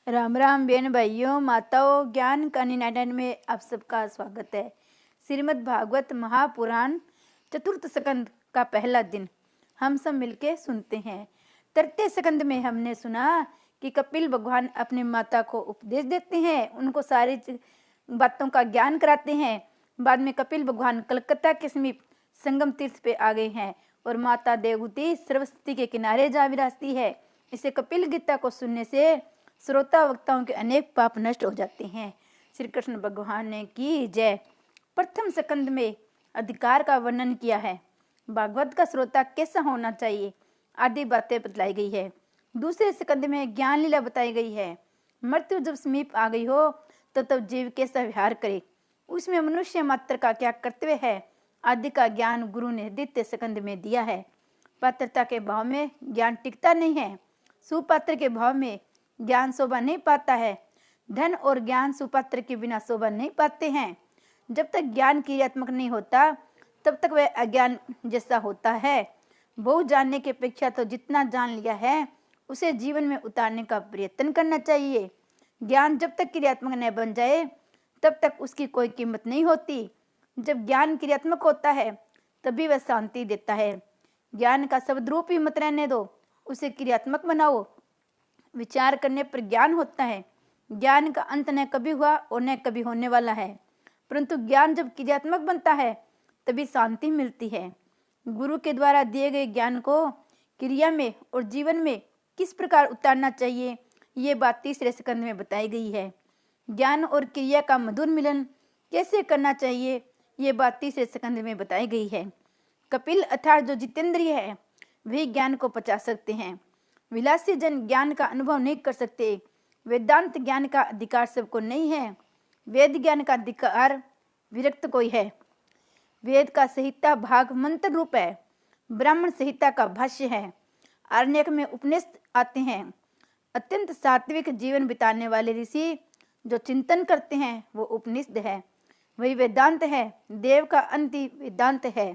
राम राम बहन भाइयों माताओं, ज्ञान का निनादन में आप सबका स्वागत है। श्रीमद् भागवत महापुराण चतुर्थ स्कंद का पहला दिन हम सब मिलके सुनते हैं। तृतीय स्कंद में हमने सुना कि कपिल भगवान अपनी माता को उपदेश देते हैं, उनको सारी बातों का ज्ञान कराते हैं। बाद में कपिल भगवान कलकत्ता के समीप संगम तीर्थ पे आ गए हैं और माता देवहूति सरस्वती के किनारे जा विराजती है। इसे कपिल गीता को सुनने से श्रोता वक्ताओं के अनेक पाप नष्ट हो जाते हैं। श्री कृष्ण भगवान ने की जय। प्रथम स्कंद में अधिकार का वर्णन किया है, भागवत का श्रोता कैसा होना चाहिए आदि बातें बतलाई गई है। दूसरे स्कंद में ज्ञान लीला बताई गई है। मृत्यु जब समीप आ गई हो तो तब जीव कैसा व्यवहार करे, उसमें मनुष्य मात्र का क्या कर्तव्य है आदि का ज्ञान गुरु ने द्वितीय स्कंद में दिया है। पात्रता के भाव में ज्ञान टिकता नहीं है, सुपात्र के भाव में ज्ञान शोभा नहीं पाता है। धन और ज्ञान सुपात्र के बिना शोभा नहीं पाते हैं। जब तक ज्ञान क्रियात्मक नहीं होता तब तक वह अज्ञान जैसा होता है। बहुत जानने की अपेक्षा तो जितना जान लिया है उसे जीवन में उतारने का प्रयत्न करना चाहिए। ज्ञान जब तक क्रियात्मक न बन जाए तब तक उसकी कोई कीमत नहीं होती। जब ज्ञान क्रियात्मक होता है तभी वह शांति देता है। ज्ञान का शब्द रूप ही मत रहने दो, उसे क्रियात्मक बनाओ। विचार करने पर ज्ञान होता है। ज्ञान का अंत न कभी हुआ और न कभी होने वाला है, परंतु ज्ञान जब क्रियात्मक बनता है तभी शांति मिलती है। गुरु के द्वारा दिए गए ज्ञान को क्रिया में और जीवन में किस प्रकार उतारना चाहिए, ये बात तीसरे स्कंद में बताई गई है। ज्ञान और क्रिया का मधुर मिलन कैसे करना चाहिए, ये बात तीसरे स्कंद में बताई गई है। कपिल अर्थात जो जितेंद्रिय है वही ज्ञान को पचा सकते हैं। विलासी जन ज्ञान का अनुभव नहीं कर सकते। वेदांत ज्ञान का अधिकार सबको नहीं है। वेद ज्ञान का अधिकार विरक्त कोई है। वेद का संहिता भाग मंत्र रूप है। ब्राह्मण संहिता का भाष्य है। आरण्यक में उपनिषद आते हैं। अत्यंत सात्विक जीवन बिताने वाले ऋषि जो चिंतन करते हैं वो उपनिषद है, वही वेदांत है। देव का अंत वेदांत है।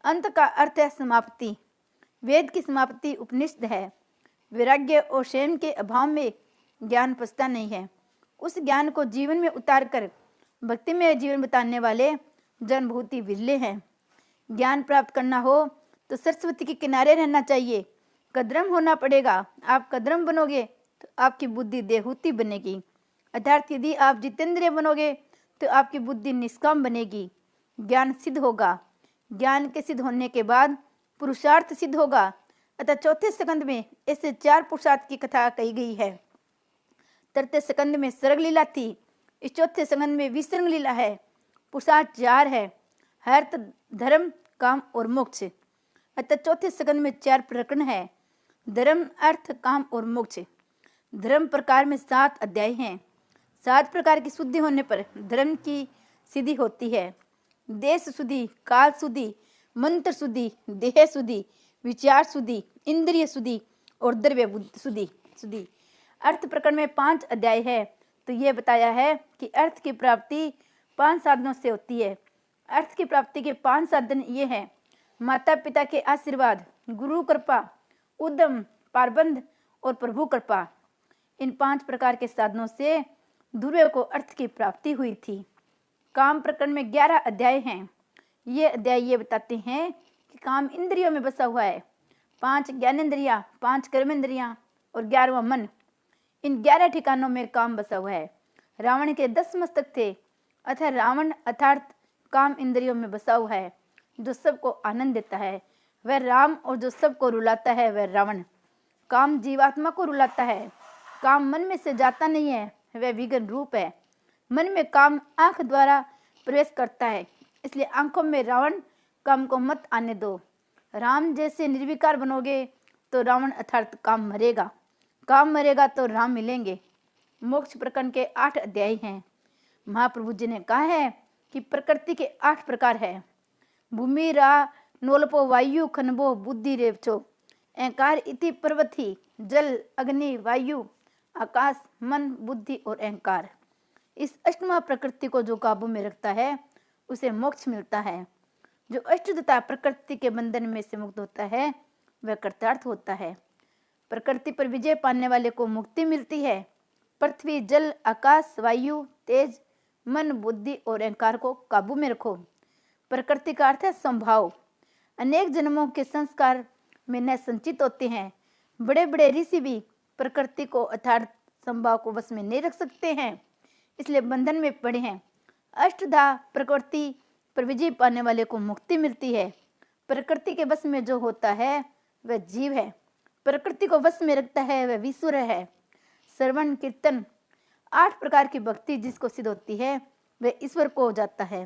अंत का अर्थ है समाप्ति। वेद की समाप्ति उपनिषद है। वैराग्य और संयम के अभाव में ज्ञान पचता नहीं है। उस ज्ञान को जीवन में उतारकर भक्ति में जीवन बिताने वाले जन बहुत ही विरले हैं। ज्ञान प्राप्त करना हो तो सरस्वती के किनारे रहना चाहिए। कद्रम होना पड़ेगा। आप कद्रम बनोगे तो आपकी बुद्धि देहूती बनेगी, अर्थात यदि आप जितेंद्रिय बनोगे तो आपकी बुद्धि निष्काम बनेगी। ज्ञान सिद्ध होगा। ज्ञान के सिद्ध होने के बाद पुरुषार्थ सिद्ध होगा। अतः चौथे स्कंद में ऐसे 4 पुरुषार्थ की कथा कही गई है। तृतीय स्कंद में सर्ग लीला थी, इस चौथे स्कंद में विसर्ग लीला है। पुरुषार्थ 4 है, अर्थ, धर्म, काम और मोक्ष। अतः चौथे स्कंद में 4 प्रकरण है, धर्म, अर्थ, काम और मोक्ष। धर्म प्रकार में 7 अध्याय हैं। 7 प्रकार की शुद्धि होने पर धर्म की सिद्धि होती है। देश शुद्धि, काल शुद्धि, मंत्र शुद्धि, देह शुद्धि, विचार शुद्धि, इंद्रिय शुद्धि और द्रव्य शुद्धि। अर्थ प्रकरण में 5 अध्याय है, तो ये बताया है कि अर्थ की प्राप्ति 5 साधनों से होती है। अर्थ की प्राप्ति के 5 साधन ये हैं: माता पिता के आशीर्वाद, गुरु कृपा, उद्यम, पारबंध और प्रभु कृपा। इन 5 प्रकार के साधनों से ध्रुव को अर्थ की प्राप्ति हुई थी। काम प्रकरण में 11 अध्याय हैं। ये अध्याय ये बताते हैं कि काम इंद्रियों में बसा हुआ है। 5 ज्ञानेंद्रियां, 5 कर्मेंद्रियां और 11वां मन। इन 11 ठिकानों में काम बसा हुआ है। रावण के 10 मस्तक थे, अतः रावण अर्थात काम इंद्रियों में बसा हुआ है। जो सबको आनंद देता है वह राम, और जो सबको रुलाता है वह रावण। काम जीवात्मा को रुलाता है। काम मन में से जाता नहीं है, वह विघ्न रूप है। मन में काम आंख द्वारा प्रवेश करता है, इसलिए आंखों में रावण काम को मत आने दो। राम जैसे निर्विकार बनोगे तो रावण अर्थात काम मरेगा। काम मरेगा तो राम मिलेंगे। मोक्ष प्रकरण के 8 अध्याय हैं। महाप्रभु जी ने कहा है कि प्रकृति के 8 प्रकार है। भूमि, रा, नोलपो, वायु, खनबो, बुद्धि, रेवचो। अहंकार इति पर्वती, जल, अग्नि, वायु, आकाश, मन, बुद्धि और अहंकार। इस अष्टमा प्रकृति को जो काबू में रखता है उसे मोक्ष मिलता है। जो अष्टदता प्रकृति के बंधन में से मुक्त होता है वह कृतार्थ होता है। प्रकृति पर विजय पाने वाले को मुक्ति मिलती है। पृथ्वी, जल, आकाश, वायु, तेज, मन, बुद्धि और अहंकार को काबू में रखो। प्रकृति का अर्थ है संभाव। अनेक जन्मों के संस्कार में न संचित होते हैं। बड़े बड़े ऋषि भी प्रकृति को अर्थात संभाव को वश में नहीं रख सकते हैं, इसलिए बंधन में पड़े हैं। अष्टधा प्रकृति पर विजय पाने वाले को मुक्ति मिलती है। प्रकृति के वश में जो होता है वह जीव है, प्रकृति को वश में रखता है वह ईश्वर है। श्रवण कीर्तन 8 प्रकार की भक्ति जिसको सिद्ध होती है वह ईश्वर को हो जाता है।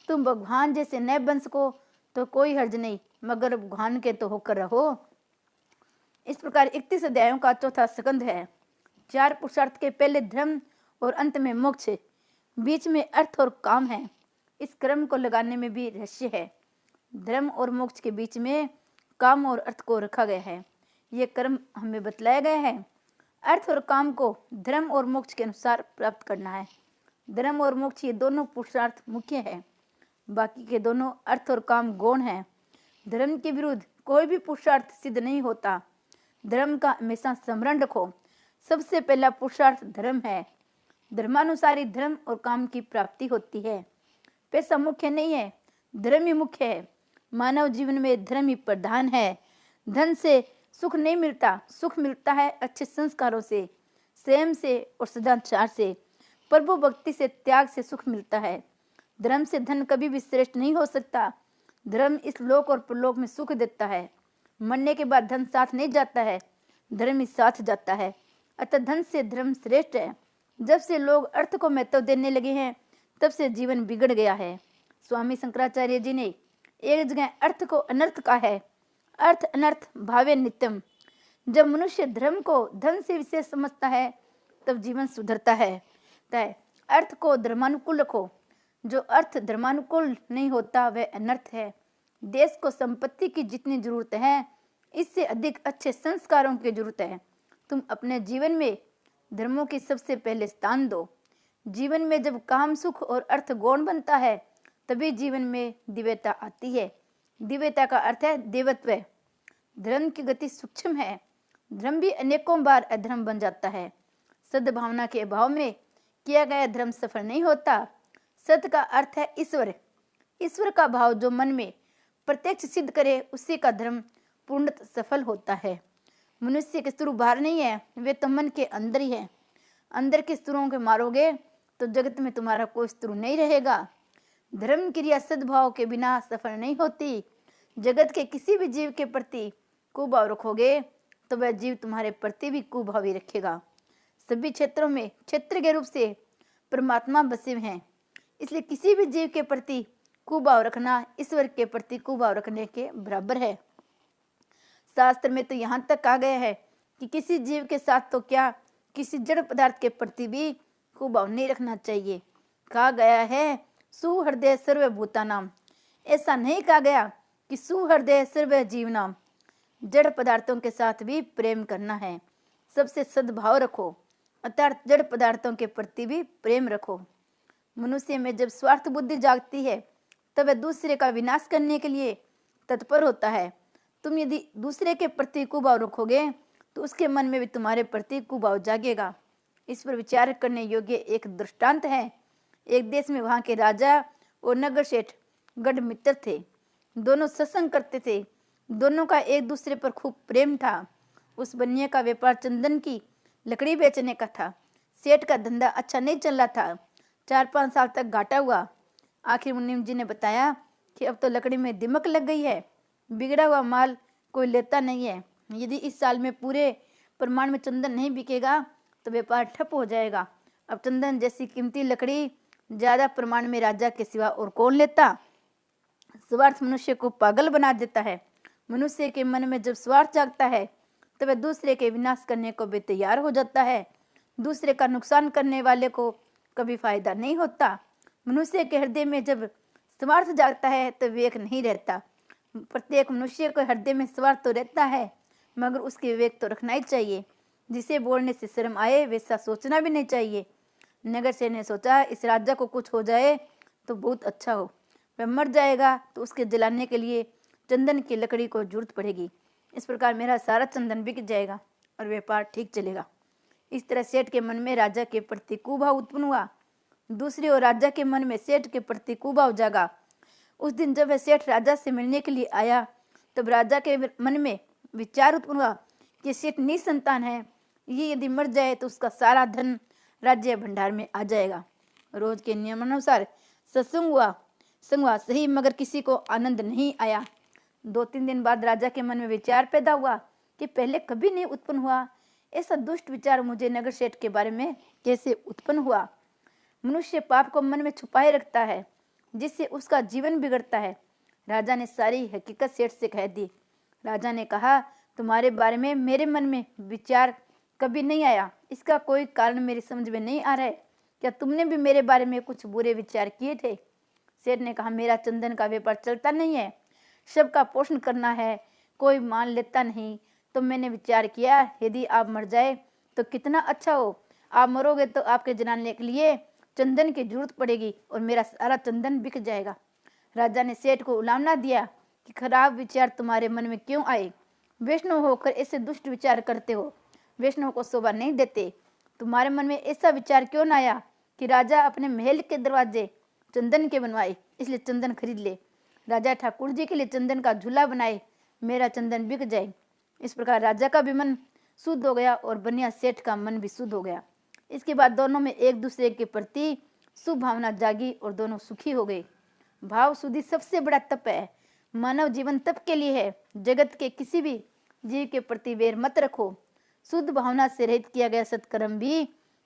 तुम भगवान जैसे न बन सको तो कोई हर्ज नहीं, मगर भगवान के तो होकर रहो। इस प्रकार 31 अध्यायों का चौथा स्कंद है। 4 पुरुषार्थ के पहले धर्म और अंत में मोक्ष, बीच में अर्थ और काम है। इस क्रम को लगाने में भी रहस्य है। धर्म और मोक्ष के बीच में काम और अर्थ को रखा गया है। ये क्रम हमें बतलाया गया है। अर्थ और काम को धर्म और मोक्ष के अनुसार प्राप्त करना है। धर्म और मोक्ष ये दोनों पुरुषार्थ मुख्य है, बाकी के दोनों अर्थ और काम गौण है। धर्म के विरुद्ध कोई भी पुरुषार्थ सिद्ध नहीं होता। धर्म का हमेशा स्मरण रखो। सबसे पहला पुरुषार्थ धर्म है। धर्मानुसार ही धर्म और काम की प्राप्ति होती है। पैसा मुख्य नहीं है, धर्म ही मुख्य है। मानव जीवन में धर्म ही प्रधान है। धन से सुख नहीं मिलता, सुख मिलता है अच्छे संस्कारों से, संयम से और सदाचार से। प्रभु भक्ति से, त्याग से सुख मिलता है। धर्म से धन कभी भी श्रेष्ठ नहीं हो सकता। धर्म इस लोक और परलोक में सुख देता है। मरने के बाद धन साथ नहीं जाता है, धर्म ही साथ जाता है। अतः धन से धर्म श्रेष्ठ है। जब से लोग अर्थ को महत्व देने लगे हैं तब से जीवन बिगड़ गया है। स्वामी शंकराचार्य जी ने एक जगह अर्थ को अनर्थ कहा है। अर्थ अनर्थ भावे नित्यम। जब मनुष्य धर्म को धन से विशेष समझता है तब जीवन सुधरता है। तय अर्थ को धर्मानुकूल रखो। जो अर्थ धर्मानुकूल नहीं होता वह अनर्थ है। देश को संपत्ति की जितनी जरूरत है इससे अधिक अच्छे संस्कारों की जरूरत है। तुम अपने जीवन में धर्मों की सबसे पहले स्थान दो। जीवन में जब काम, सुख और अर्थ गौण बनता है तभी जीवन में दिव्यता आती है। दिव्यता का अर्थ है देवत्व। धर्म की गति सूक्ष्म है। धर्म भी अनेकों बार अधर्म बन जाता है। सद्भावना के अभाव में किया गया धर्म सफल नहीं होता। सत का अर्थ है ईश्वर। ईश्वर का भाव जो मन में प्रत्यक्ष सिद्ध करे उसी का धर्म पूर्णतः सफल होता है। मनुष्य के शत्रु बाहर नहीं है, वे तो मन के अंदर ही है। अंदर के शत्रुओं को मारोगे तो जगत में तुम्हारा कोई शत्रु नहीं रहेगा। धर्म क्रिया सद्भाव के बिना सफल नहीं होती। जगत के किसी भी जीव के प्रति कुभाव रखोगे तो वह जीव तुम्हारे प्रति भी कुभावी रखेगा। सभी क्षेत्रों में क्षेत्र के रूप से परमात्मा बसे हुए हैं, इसलिए किसी भी जीव के प्रति कुभाव रखना ईश्वर के प्रति कुभाव रखने के बराबर है। शास्त्र में तो यहाँ तक कहा गया है कि किसी जीव के साथ तो क्या, किसी जड़ पदार्थ के प्रति भी कुभाव नहीं रखना चाहिए। कहा गया है सुहृदय सर्वभूतानाम। ऐसा नहीं कहा गया कि सुहृदय सर्व जीवनाम। जड़ पदार्थों के साथ भी प्रेम करना है। सबसे सद्भाव रखो, अर्थात जड़ पदार्थों के प्रति भी प्रेम रखो। मनुष्य में जब स्वार्थ बुद्धि जागती है तब वह दूसरे का विनाश करने के लिए तत्पर होता है। तुम यदि दूसरे के प्रति कुभाव रखोगे तो उसके मन में भी तुम्हारे प्रति कुभाव जागेगा। इस पर विचार करने योग्य एक दृष्टांत है। एक देश में वहां के राजा और नगर सेठ गढ़ मित्र थे। दोनों सत्संग करते थे। दोनों का एक दूसरे पर खूब प्रेम था। उस बनिए का व्यापार चंदन की लकड़ी बेचने का था। सेठ का धंधा अच्छा नहीं चल रहा था। 4-5 साल तक घाटा हुआ। आखिर मुनीम जी ने बताया कि अब तो लकड़ी में दिमक लग गई है, बिगड़ा हुआ माल कोई लेता नहीं है। यदि इस साल में पूरे प्रमाण में चंदन नहीं बिकेगा तो व्यापार ठप हो जाएगा। अब चंदन जैसी कीमती लकड़ी ज्यादा प्रमाण में राजा के सिवा और कौन लेता। स्वार्थ मनुष्य को पागल बना देता है। मनुष्य के मन में जब स्वार्थ जागता है तो वह दूसरे के विनाश करने को भी तैयार हो जाता है। दूसरे का नुकसान करने वाले को कभी फायदा नहीं होता। मनुष्य के हृदय में जब स्वार्थ जागता है तो विवेक नहीं रहता। प्रत्येक मनुष्य को हृदय में स्वार्थ तो रहता है, मगर उसके विवेक तो रखना ही चाहिए। जिसे बोलने से शर्म आए वैसा सोचना भी नहीं चाहिए। नगर सेठ ने सोचा इस राजा को कुछ हो जाए तो बहुत अच्छा हो। वह मर जाएगा तो उसके जलाने के लिए चंदन की लकड़ी को जरूरत पड़ेगी। इस प्रकार मेरा सारा चंदन बिक जाएगा और व्यापार ठीक चलेगा। इस तरह सेठ के मन में राजा के प्रति कुभाव उत्पन्न हुआ। दूसरी ओर राजा के मन में सेठ के प्रति कुभाव जागा। उस दिन जब वह सेठ राजा से मिलने के लिए आया तब राजा के मन में विचार उत्पन्न हुआ कि सेठ निसंतान है, ये यदि मर जाए तो उसका सारा धन राज्य भंडार में आ जाएगा। रोज के नियमानुसार सत्संग हुआ सही, मगर किसी को आनंद नहीं आया। 2-3 दिन बाद राजा के मन में विचार पैदा हुआ कि पहले कभी नहीं उत्पन्न हुआ। ऐसा दुष्ट विचार मुझे नगर सेठ के बारे में कैसे उत्पन्न हुआ। मनुष्य पाप को मन में छुपाए रखता है जिससे उसका जीवन बिगड़ता है। राजा ने सारी हकीकत सेठ से कह दी। राजा ने कहा, तुम्हारे बारे में मेरे मन में विचार कभी नहीं आया, इसका कोई कारण मेरी समझ में नहीं आ रहा है। क्या तुमने भी मेरे बारे में कुछ बुरे विचार किए थे? सेठ ने कहा, मेरा चंदन का व्यापार चलता नहीं है, सबका पोषण करना है, कोई मान लेता नहीं, तो मैंने विचार किया यदि आप मर जाए तो कितना अच्छा हो। आप मरोगे तो आपके जलाने के लिए चंदन की जरूरत पड़ेगी और मेरा सारा चंदन बिक जाएगा। राजा ने सेठ को उलामना दिया कि खराब विचार तुम्हारे मन में क्यों आए? वैष्णव होकर ऐसे दुष्ट विचार करते हो, वैष्णव को शोभा नहीं देते। तुम्हारे मन में ऐसा विचार क्यों न आया कि राजा अपने महल के दरवाजे चंदन के बनवाए, इसलिए चंदन खरीद ले। राजा ठाकुर जी के लिए चंदन का झूला बनाए, मेरा चंदन बिक जाए। इस प्रकार राजा का भी मन शुद्ध हो गया और बनिया सेठ का मन भी शुद्ध हो गया। इसके बाद दोनों में एक दूसरे के प्रति शुभ भावना जागी और दोनों सुखी हो गए। भाव शुद्धि सबसे बड़ा तप है। मानव जीवन तप के लिए है। जगत के किसी भी जीव के प्रति वैर मत रखो। शुद्ध भावना से रहित किया गया सत्कर्म भी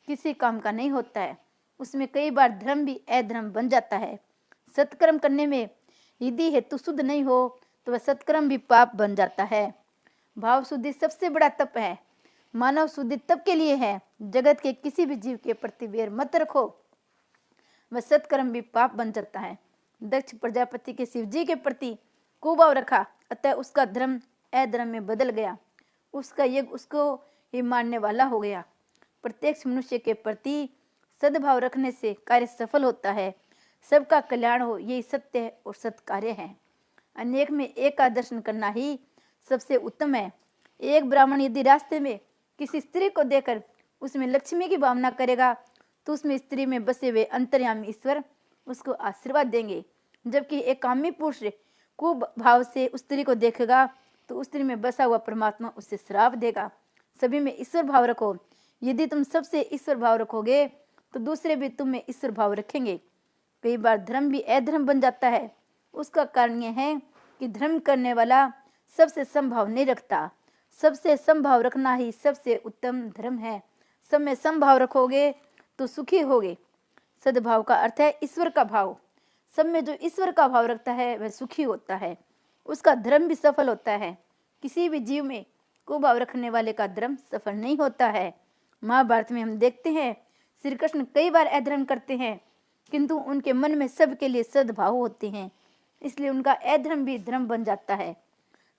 किसी काम का नहीं होता है, उसमें कई बार धर्म भी अधर्म बन जाता है। सत्कर्म करने में यदि हेतु शुद्ध नहीं हो तो वह सत्कर्म भी पाप बन जाता है। भाव शुद्धि सबसे बड़ा तप है। मानव शुद्धि तप के लिए है। जगत के किसी भी जीव के प्रति वैर मत रखो, वह सत्कर्म भी पाप बन जाता है। दक्ष प्रजापति के शिव जी के प्रति कुभाव रखा, अतः उसका धर्म अधर्म में बदल गया, उसका यज्ञ उसको ही मारने वाला हो गया। प्रत्येक मनुष्य के प्रति सद्भाव रखने से कार्य सफल होता है। सबका कल्याण हो, यही सत्य और सत्कार्य है। अनेक में एक का दर्शन करना ही सबसे उत्तम है। एक ब्राह्मण यदि रास्ते में किसी स्त्री को देखकर उसमें लक्ष्मी की भावना करेगा तो उसमें स्त्री में बसे हुए अंतर्यामी ईश्वर उसको आशीर्वाद देंगे। जबकि एक कामी पुरुष कुभाव से उस स्त्री को देखेगा तो उस स्त्री में बसा हुआ परमात्मा उसे श्राप देगा। सभी में ईश्वर भाव रखो। यदि तुम सबसे ईश्वर भाव रखोगे तो दूसरे भी तुम में ईश्वर भाव रखेंगे। कई बार धर्म भी अधर्म बन जाता है। उसका कारण यह है कि धर्म करने वाला सबसे समभाव नहीं रखता। सबसे समभाव रखना ही सबसे उत्तम धर्म है। सब में समभाव रखोगे तो सुखी होगे। सद्भाव का अर्थ है ईश्वर का भाव। सब में जो ईश्वर का भाव रखता है वह सुखी होता है, उसका धर्म भी सफल होता है। किसी भी जीव में कुभाव रखने वाले का धर्म सफल नहीं होता है। महाभारत में हम देखते हैं श्री कृष्ण कई बार अधर्म करते हैं, किंतु उनके मन में सबके लिए सद्भाव होते हैं, इसलिए उनका अधर्म भी धर्म बन जाता है।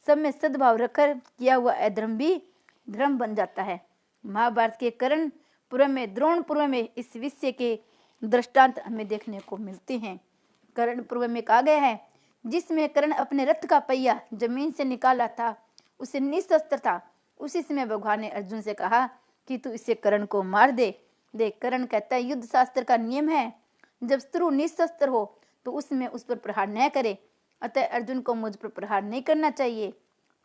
सब में सद्भाव रखकर किया हुआ अधर्म भी धर्म बन जाता है। महाभारत के कर्ण पर्व में, द्रोण पर्व में इस विषय के दृष्टांत हमें देखने को मिलते हैं। कर्ण पर्व में कहा गया है, जिसमें कर्ण अपने रथ का पहिया जमीन से निकाला था, उसे निशस्त्र था। उसी समय भगवान ने अर्जुन से कहा कि तू इसे कर्ण को मार दे। देख, कर्ण कहता है युद्ध शास्त्र का नियम है, जब शत्रु निशस्त्र हो तो उसमें उस पर प्रहार न करे, अतः अर्जुन को मुझ पर प्रहार नहीं करना चाहिए।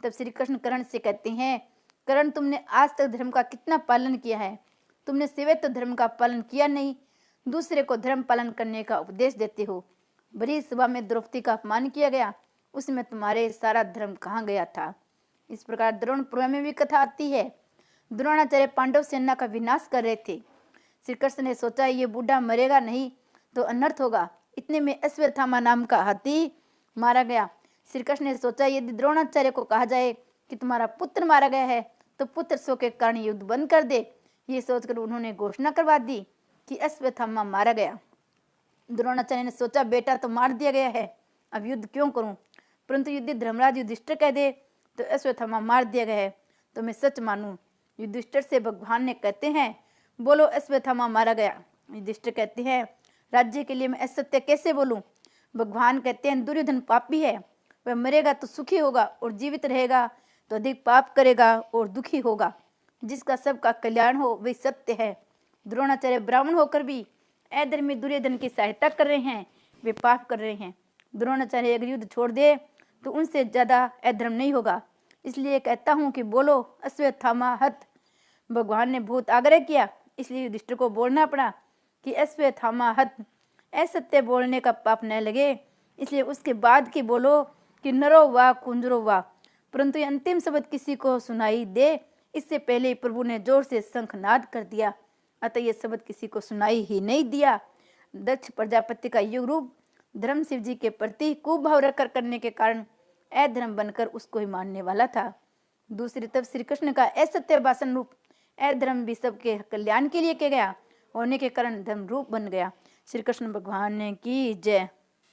तब श्री कृष्ण कर्ण से कहते हैं, कर्ण तुमने आज तक धर्म का कितना पालन किया है? तुमने सिवे तो धर्म का पालन किया नहीं, दूसरे को धर्म पालन करने का उपदेश देते हो। बड़ी सभा में द्रौपदी का अपमान किया गया, उसमें तुम्हारे सारा धर्म कहाँ गया था? इस प्रकार द्रोण पर्व में भी कथा आती है। द्रोणाचार्य पांडव सेना का विनाश कर रहे थे। श्री कृष्ण ने सोचा ये बूढ़ा मरेगा नहीं तो अनर्थ होगा। इतने में अश्वत्थामा नाम का हाथी मारा गया। श्री कृष्ण ने सोचा यदि द्रोणाचार्य को कहा जाए कि तुम्हारा पुत्र मारा गया है तो पुत्र शोक के कारण युद्ध बंद कर दे। ये सोचकर उन्होंने घोषणा करवा दी कि अश्वत्थामा मारा गया। द्रोणाचार्य ने सोचा बेटा तो मार दिया गया है, अब युद्ध क्यों करूं? परंतु यदि धर्मराज युधिष्ठिर कह दे तो अश्वत्थामा मार दिया गया है तो मैं सच मानूं। युधिष्ठिर से भगवान ने कहते हैं, बोलो अश्वत्थामा मारा गया। युधिष्ठिर कहते हैं, राज्य के लिए मैं असत्य कैसे बोलूं? भगवान कहते हैं, दुर्योधन पापी है, वह मरेगा तो सुखी होगा और जीवित रहेगा तो अधिक पाप करेगा और दुखी होगा। जिसका सबका कल्याण हो वही सत्य है। द्रोणाचार्य ब्राह्मण होकर भी अधर्मी दुर्योधन की सहायता कर रहे हैं, वे पाप कर रहे हैं। द्रोणाचार्य अगर युद्ध छोड़ दे तो उनसे ज्यादा अधर्म नहीं होगा। इसलिए कहता हूँ कि बोलो अश्वत्थामा हत। भगवान ने बहुत आग्रह किया, इसलिए युधिष्ठिर को बोलना पड़ा कि अश्वत्थामा हत, असत्य बोलने का पाप न लगे। इसलिए उसके बाद की बोलो कि नरो वा कुंजरो वा, परंतु ये अंतिम शब्द किसी को सुनाई दे इससे पहले प्रभु ने जोर से शंखनाद कर दिया, अतः ये शब्द किसी को सुनाई ही नहीं दिया। दक्ष प्रजापति का युग रूप धर्म शिव जी के प्रति कुभाव रखकर करने के कारण अधर्म बनकर उसको ही मानने वाला था। दूसरी तरफ श्री कृष्ण का असत्य भाषण रूप अधर्म भी सबके कल्याण के लिए किया गया होने के कारण धर्म रूप बन गया। श्री कृष्ण भगवान की जय।